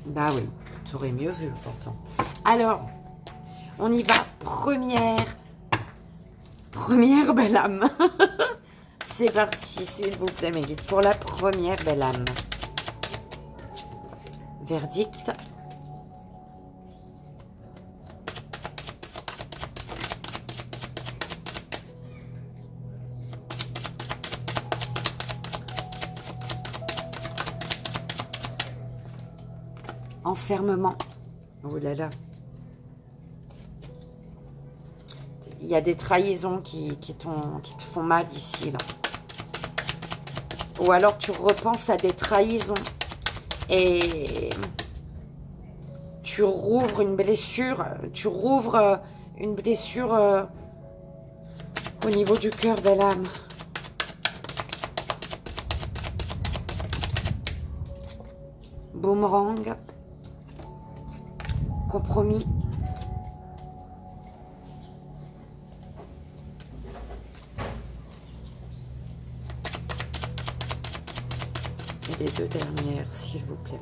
Bah oui, tu aurais mieux vu, pourtant. Alors, on y va. Première belle âme. C'est parti, s'il vous plaît, mes guides. Pour la première belle âme. Verdict. Enfermement. Oh là là. Il y a des trahisons qui te font mal ici, là. Ou alors tu repenses à des trahisons et tu rouvres une blessure. Tu rouvres une blessure au niveau du cœur, belle âme. Boomerang. Compromis. Et les deux dernières, s'il vous plaît.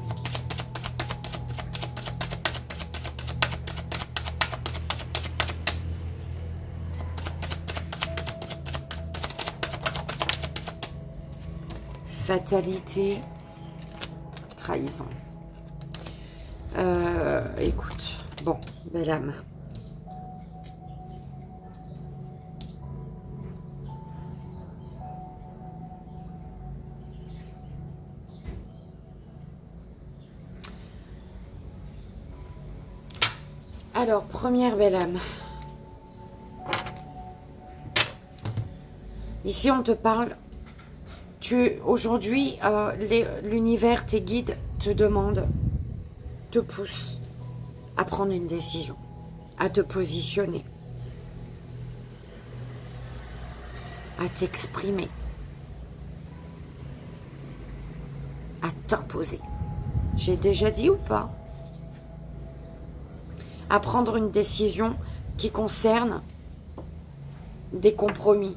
Fatalité. Trahison. Écoute, bon, belle âme. Alors, première belle âme. Ici, on te parle. Aujourd'hui, l'univers, tes guides te demandent, te poussent à prendre une décision, à te positionner, à t'exprimer, à t'imposer. J'ai déjà dit ou pas? À prendre une décision qui concerne des compromis,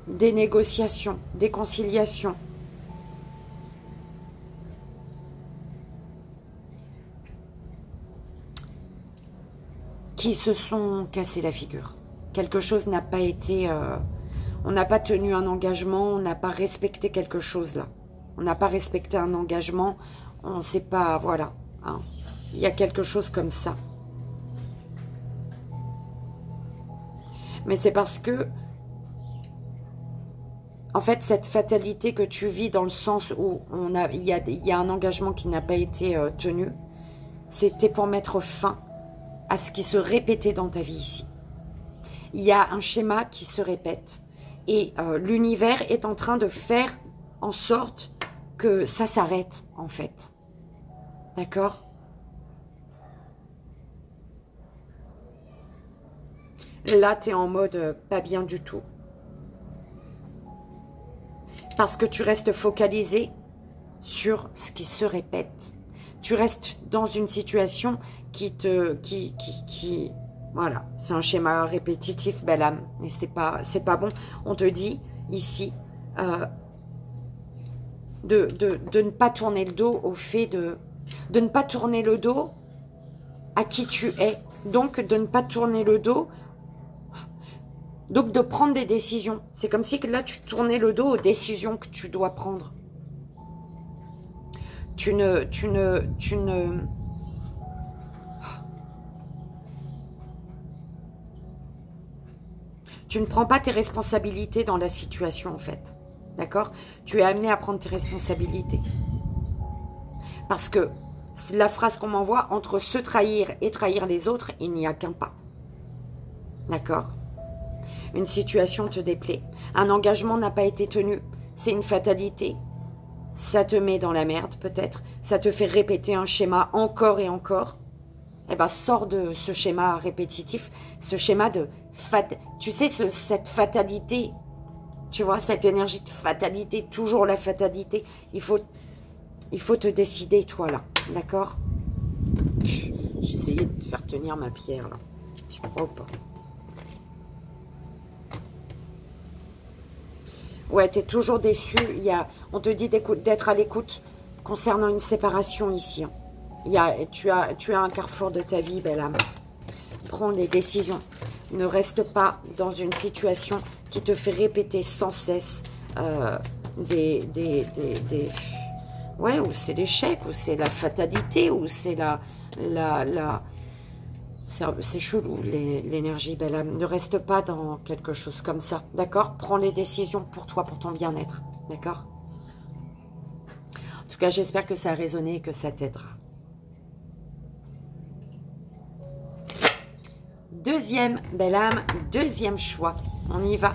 des négociations, des conciliations. qui se sont cassés la figure. Quelque chose n'a pas été... on n'a pas tenu un engagement, on n'a pas respecté quelque chose là. On n'a pas respecté un engagement, on ne sait pas... Voilà. Hein. Il y a quelque chose comme ça. Mais c'est parce que... En fait, cette fatalité que tu vis dans le sens où il y a un engagement qui n'a pas été tenu, c'était pour mettre fin à ce qui se répétait dans ta vie ici. Il y a un schéma qui se répète et l'univers est en train de faire en sorte que ça s'arrête en fait. D'accord ? Là, tu es en mode pas bien du tout. Parce que tu restes focalisé sur ce qui se répète. Tu restes dans une situation qui voilà, c'est un schéma répétitif, belle âme. Et c'est pas bon. On te dit ici de ne pas tourner le dos au fait de ne pas tourner le dos à qui tu es. Donc, de ne pas tourner le dos. Donc, de prendre des décisions. C'est comme si là, tu tournais le dos aux décisions que tu dois prendre. Tu ne prends pas tes responsabilités dans la situation, en fait. D'accord? Tu es amené à prendre tes responsabilités. Parce que la phrase qu'on m'envoie, entre se trahir et trahir les autres, il n'y a qu'un pas. D'accord? Une situation te déplaît. Un engagement n'a pas été tenu. C'est une fatalité. Ça te met dans la merde, peut-être. Ça te fait répéter un schéma encore et encore. Eh bien, sors de ce schéma répétitif. Ce schéma de... Tu sais, cette fatalité. Tu vois, cette énergie de fatalité. Toujours la fatalité. Il faut te décider, toi, là. D'accord? J'ai essayé de te faire tenir ma pierre, là. Tu crois ou pas? Ouais, tu es toujours déçu. On te dit d'être à l'écoute concernant une séparation ici. Tu as un carrefour de ta vie, belle âme. Prends des décisions. Ne reste pas dans une situation qui te fait répéter sans cesse ouais, ou c'est l'échec, ou c'est la fatalité, ou c'est c'est chelou, l'énergie, belle âme. Ne reste pas dans quelque chose comme ça, d'accord? Prends les décisions pour toi, pour ton bien-être, d'accord? En tout cas, j'espère que ça a résonné et que ça t'aidera. Deuxième, belle âme, deuxième choix. On y va.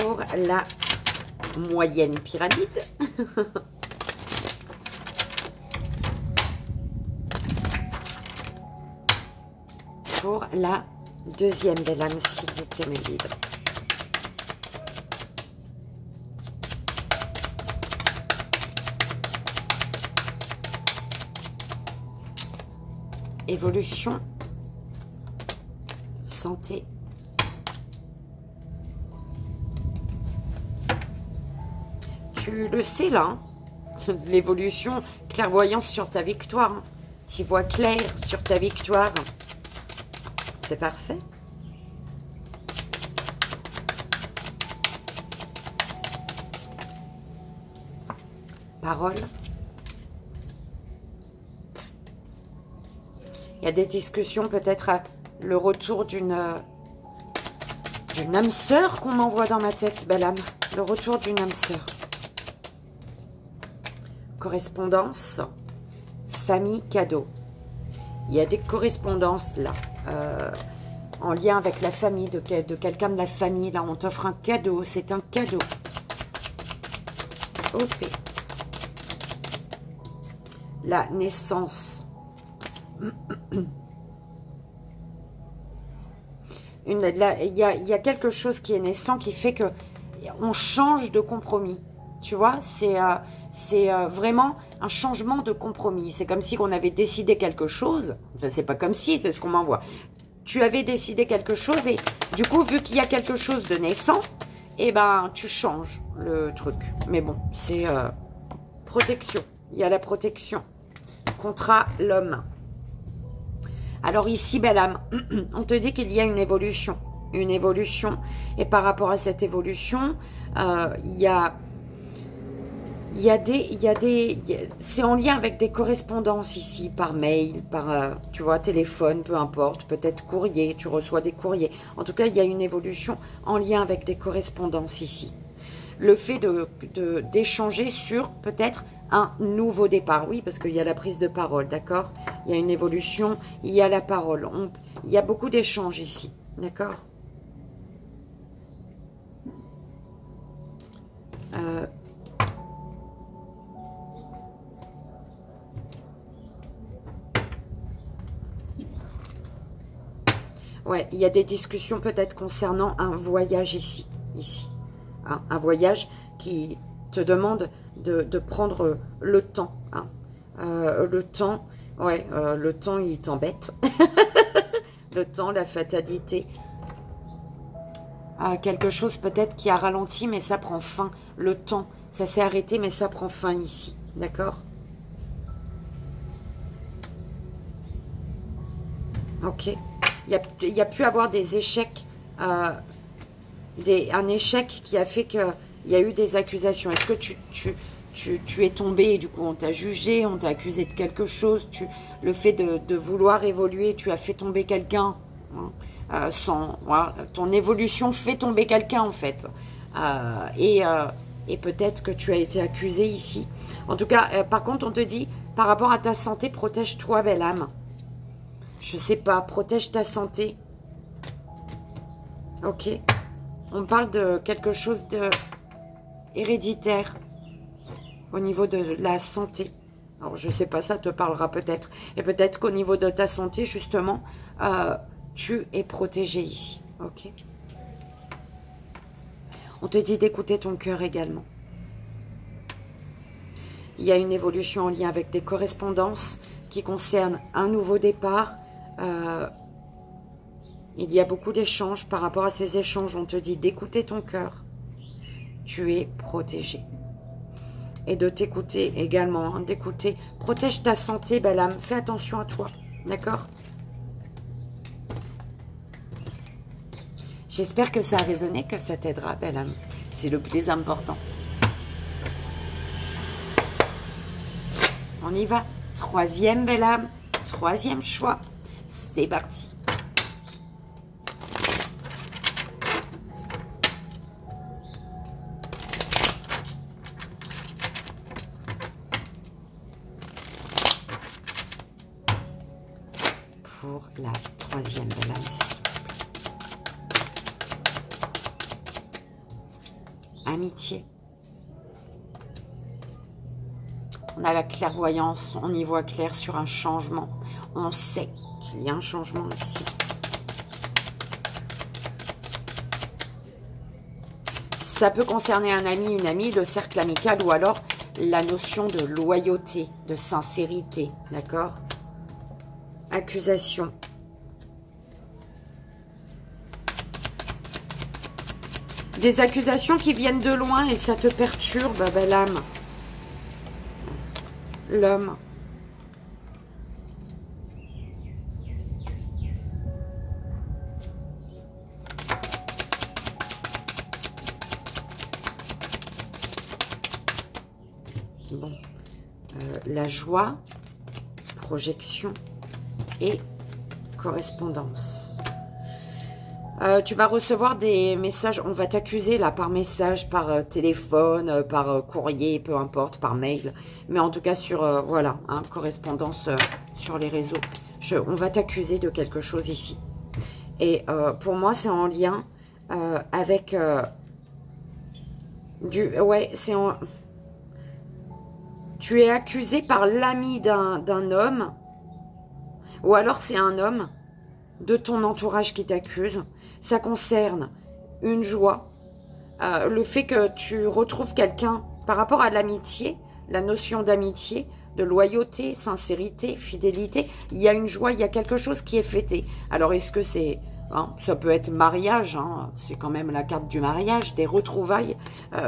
Pour la moyenne pyramide. Pour la deuxième, belle âme, s'il vous plaît, mes guides. Évolution, santé, tu le sais là, hein, l'évolution, clairvoyance sur ta victoire, hein. Tu vois clair sur ta victoire. C'est parfait. Parole. Il y a des discussions, peut-être le retour d'une âme sœur qu'on m'envoie dans ma tête, belle âme. Le retour d'une âme sœur. Correspondance, famille, cadeau. Il y a des correspondances là, en lien avec la famille, de quelqu'un de la famille. Là, on t'offre un cadeau, c'est un cadeau. Ok. La naissance. Il y a quelque chose qui est naissant qui fait que on change de compromis. Tu vois, c'est vraiment un changement de compromis. C'est comme si on avait décidé quelque chose. Enfin, c'est pas comme si, c'est ce qu'on m'envoie. Tu avais décidé quelque chose et du coup, vu qu'il y a quelque chose de naissant, eh ben, tu changes le truc. Mais bon, c'est protection. Il y a la protection. Contrat l'homme. Alors ici, belle âme, on te dit qu'il y a une évolution. Une évolution. Et par rapport à cette évolution, c'est en lien avec des correspondances ici, par mail, par, tu vois, téléphone, peu importe, peut-être courrier, tu reçois des courriers. En tout cas, il y a une évolution en lien avec des correspondances ici. Le fait d'échanger sur peut-être un nouveau départ. Oui, parce qu'il y a la prise de parole, d'accord? Il y a une évolution, il y a la parole. Il y a beaucoup d'échanges ici, d'accord? Ouais, il y a des discussions peut-être concernant un voyage ici. Hein, un voyage qui te demande de prendre le temps. Hein. Le temps, ouais, le temps, il t'embête. Le temps, la fatalité. Quelque chose peut-être qui a ralenti, mais ça prend fin. Le temps, ça s'est arrêté, mais ça prend fin ici. D'accord? Ok. Il y a pu avoir des échecs, un échec qui a fait qu'il y a eu des accusations. Est-ce que tu es tombé et du coup on t'a jugé, on t'a accusé de quelque chose, le fait de vouloir évoluer, tu as fait tomber quelqu'un, hein, voilà, ton évolution fait tomber quelqu'un en fait. Et peut-être que tu as été accusé ici. En tout cas, par contre on te dit, par rapport à ta santé, protège-toi belle âme. Je sais pas, protège ta santé. Ok. On parle de quelque chose de héréditaire au niveau de la santé. Alors, je sais pas, ça te parlera peut-être. Et peut-être qu'au niveau de ta santé, justement, tu es protégé ici. Ok. On te dit d'écouter ton cœur également. Il y a une évolution en lien avec des correspondances qui concernent un nouveau départ. Il y a beaucoup d'échanges. Par rapport à ces échanges, on te dit d'écouter ton cœur. Tu es protégé. Et de t'écouter également. Hein, d'écouter. Protège ta santé, belle âme. Fais attention à toi. D'accord? J'espère que ça a résonné, que ça t'aidera, belle âme. C'est le plus important. On y va. Troisième, belle âme. Troisième choix. C'est parti. Pour la troisième belle âme ici. Amitié. On a la clairvoyance, on y voit clair sur un changement. On sait qu'il y a un changement ici. Ça peut concerner un ami, une amie, le cercle amical ou alors la notion de loyauté, de sincérité, d'accord? Accusation. Des accusations qui viennent de loin et ça te perturbe, belle âme. L'homme. Bon. La joie, projection et correspondance. Tu vas recevoir des messages, on va t'accuser là par message, par téléphone, par courrier, peu importe, par mail. Mais en tout cas sur, voilà, hein, correspondance sur les réseaux. On va t'accuser de quelque chose ici. Et pour moi, c'est en lien avec ouais, c'est en... Tu es accusé par l'ami d'un homme. Ou alors c'est un homme de ton entourage qui t'accuse. Ça concerne une joie, le fait que tu retrouves quelqu'un par rapport à l'amitié, la notion d'amitié, de loyauté, sincérité, fidélité. Il y a une joie, il y a quelque chose qui est fêté. Alors est-ce que c'est... Hein, ça peut être mariage, hein, c'est quand même la carte du mariage, des retrouvailles,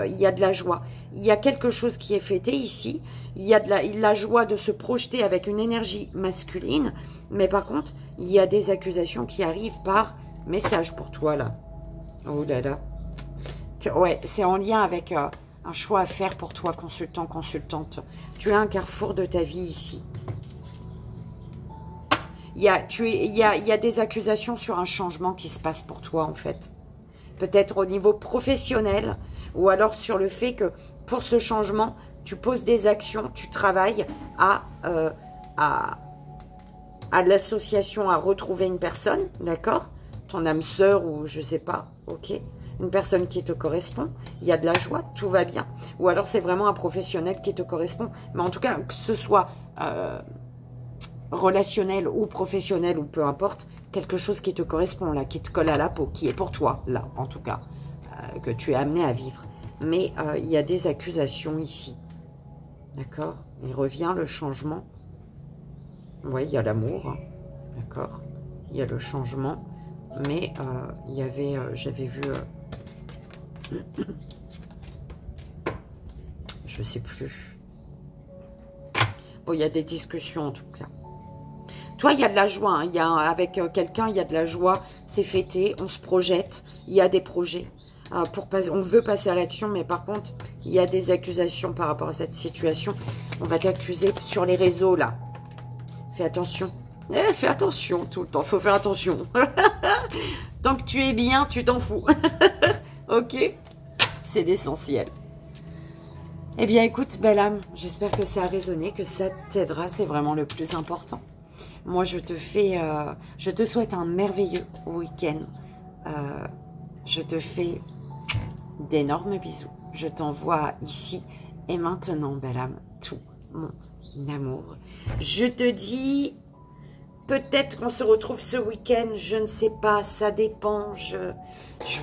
il y a de la joie. Il y a quelque chose qui est fêté ici, il y a de la joie de se projeter avec une énergie masculine, mais par contre, il y a des accusations qui arrivent par message pour toi, là. Oh là là. Ouais, c'est en lien avec un choix à faire pour toi, consultant, consultante. Tu as un carrefour de ta vie ici. Il y a des accusations sur un changement qui se passe pour toi, en fait. Peut-être au niveau professionnel, ou alors sur le fait que pour ce changement, tu poses des actions, tu travailles à l'association, à retrouver une personne, d'accord? Ton âme sœur ou je sais pas, ok? Une personne qui te correspond, il y a de la joie, tout va bien. Ou alors c'est vraiment un professionnel qui te correspond. Mais en tout cas, que ce soit relationnel ou professionnel ou peu importe, quelque chose qui te correspond là, qui te colle à la peau, qui est pour toi là, en tout cas, que tu es amené à vivre. Mais il y a des accusations ici, d'accord? Il revient le changement. Oui, il y a l'amour, hein. D'accord? Il y a le changement, mais il y avait, j'avais vu, je sais plus. Bon, il y a des discussions en tout cas. Toi, il y a de la joie, hein. Il y a, avec quelqu'un, il y a de la joie, c'est fêté, on se projette, il y a des projets. On veut passer à l'action, mais par contre, il y a des accusations par rapport à cette situation. On va t'accuser sur les réseaux, là. Fais attention. Fais attention tout le temps. Faut faire attention. Tant que tu es bien, tu t'en fous. Ok? C'est l'essentiel. Eh bien, écoute, belle âme, j'espère que ça a résonné, que ça t'aidera. C'est vraiment le plus important. Moi, je te souhaite un merveilleux week-end. Je te fais d'énormes bisous. Je t'envoie ici et maintenant, belle âme, tout mon amour. Je te dis, peut-être qu'on se retrouve ce week-end, je ne sais pas, ça dépend. Je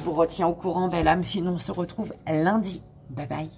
vous retiens au courant, belle âme, sinon on se retrouve lundi. Bye bye.